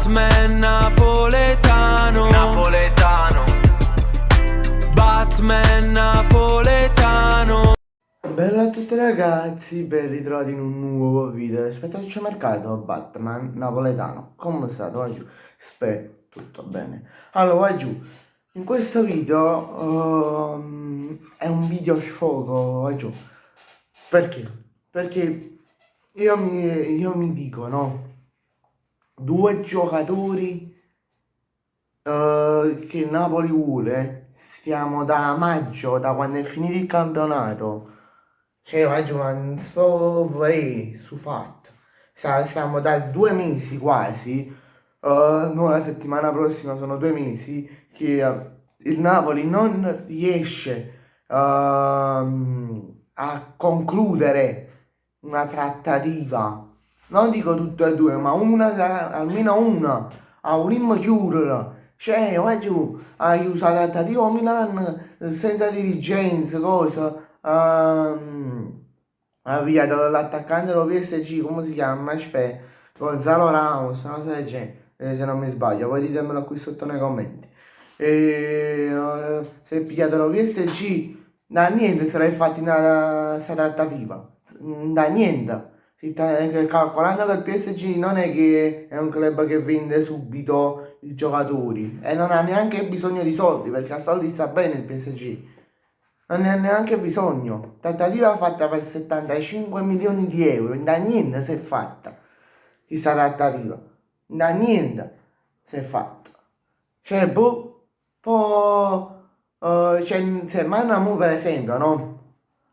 Batman napoletano, napoletano. Batman napoletano. Bella a tutti ragazzi, ben ritrovati in un nuovo video. Aspettateci mercato Batman napoletano. Come state? Va giù. Spero tutto bene. Allora, va giù. In questo video è un video sfogo, va giù. Perché? Perché io mi dico, no? Due giocatori che il Napoli vuole. Stiamo da maggio, da quando è finito il campionato. Cioè, maggio, ma non sto su fatto. Stiamo da 2 mesi quasi. No, la settimana prossima sono 2 mesi che il Napoli non riesce a concludere una trattativa. Non dico tutte e due, ma una, almeno una, a un chiudere. Cioè, vai giù, hai usato la trattativa a Milan senza dirigenza, cosa. Ha via l'attaccante dello PSG, come si chiama? Aspetta, Gonzalo Ramos, una cosa del genere, se non mi sbaglio, poi ditemelo qui sotto nei commenti. Si è pigliato lo PSG, da niente sarei fatti una sta trattativa, da niente. Calcolando che il PSG non è che è un club che vende subito i giocatori e non ha neanche bisogno di soldi, perché a soldi sta bene il PSG. Non ne ha neanche bisogno. Trattativa fatta per 75 milioni di euro. Da niente si è fatta questa trattativa. Da niente si è fatta. Cioè, poi, cioè, se Manamo per esempio, no?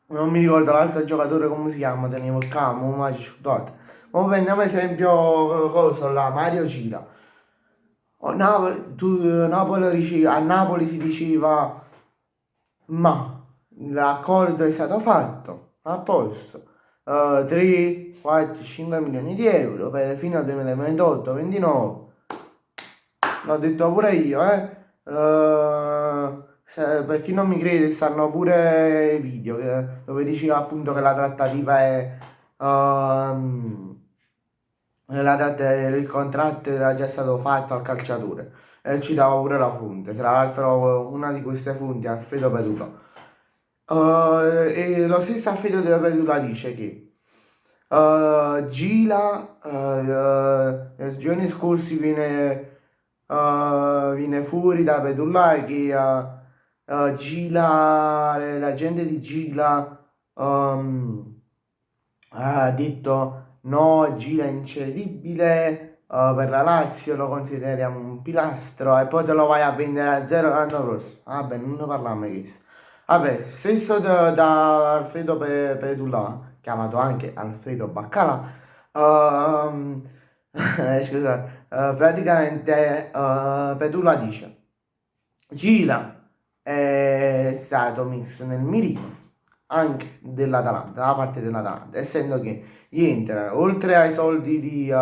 Non mi ricordo l'altro giocatore come si chiama, tenevo il camo, ma ci scusate. Ma prendiamo esempio, cosa là, Mario Cira. A Napoli si diceva, ma l'accordo è stato fatto, a posto. 3, 4, 5 milioni di euro fino al 2028-29. L'ho detto pure io, per chi non mi crede stanno pure i video dove diceva appunto che la trattativa è il contratto era già stato fatto al calciatore e ci dava pure la fonte, tra l'altro una di queste fonti è Alfredo Peduto. E lo stesso Alfredo Peduto dice che Gila nei giorni scorsi viene fuori da Pedulla che Gila, la gente di Gila ha detto no, Gila è incredibile, per la Lazio lo consideriamo un pilastro e poi te lo vai a vendere a zero l'anno prossimo. Vabbè, non ne parliamo di questo. Vabbè, stesso da Alfredo Pedulla, chiamato anche Alfredo Baccala, scusa, praticamente Pedulla dice, Gila è stato messo nel mirino anche dell'Atalanta, da parte dell'Atalanta, essendo che Inter, oltre ai soldi di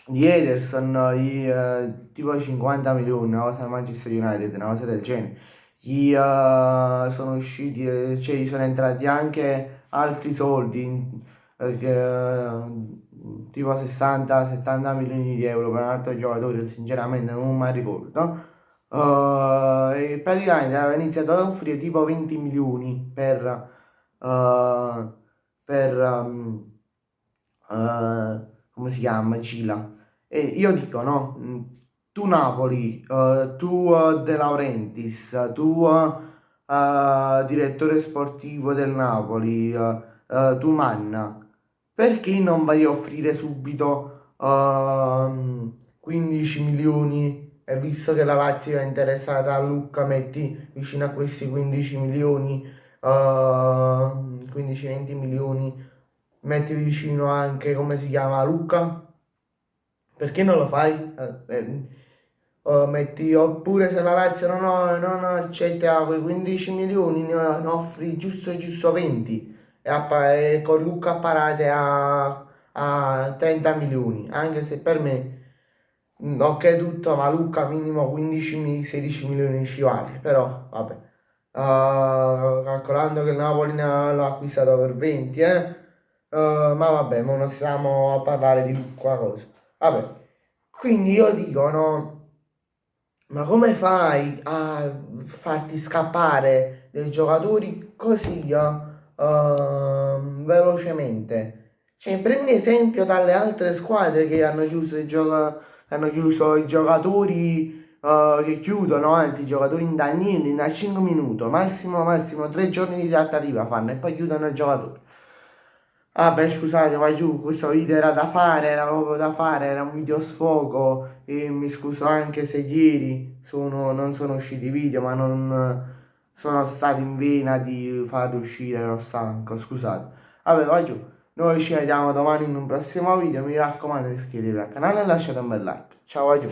Ederson, tipo 50 milioni, una cosa del Manchester United, una cosa del genere, gli sono usciti, cioè gli sono entrati anche altri soldi, tipo 60-70 milioni di euro per un altro giocatore, sinceramente non mi ricordo. E praticamente aveva iniziato ad offrire tipo 20 milioni come si chiama, Gila. E io dico, no, tu Napoli, tu De Laurentiis, tu direttore sportivo del Napoli, tu Manna, perché non vai a offrire subito 15 milioni? E visto che la Lazio è interessata a Lucca, metti vicino a questi 15 milioni, 15-20 milioni, metti vicino anche, come si chiama, Lucca? Perché non lo fai? Metti, oppure se la Lazio non accetta quei 15 milioni, ne offri giusto 20 e con Lucca apparate a 30 milioni, anche se per me, ok tutto, ma Lucca minimo 15-16 milioni ci vale, però vabbè. Calcolando che il Napoli l'ha acquistato per 20, Ma vabbè, ma non stiamo a parlare di qua cosa. Vabbè, quindi io dico, no, ma come fai a farti scappare dei giocatori così velocemente? Cioè, prendi esempio dalle altre squadre che hanno chiuso hanno chiuso i giocatori che chiudono, anzi, i giocatori in da niente, in da 5 minuti, massimo 3 giorni di trattativa fanno e poi chiudono il giocatore. Ah beh, scusate, ma giù, questo video era da fare, era proprio da fare, era un video sfogo e mi scuso anche se ieri non sono usciti video, ma non sono stato in vena di far uscire, ero stanco, scusate. Vabbè, vai giù, noi ci vediamo domani in un prossimo video, mi raccomando iscrivetevi al canale e lasciate un bel like. Ciao, vai giù.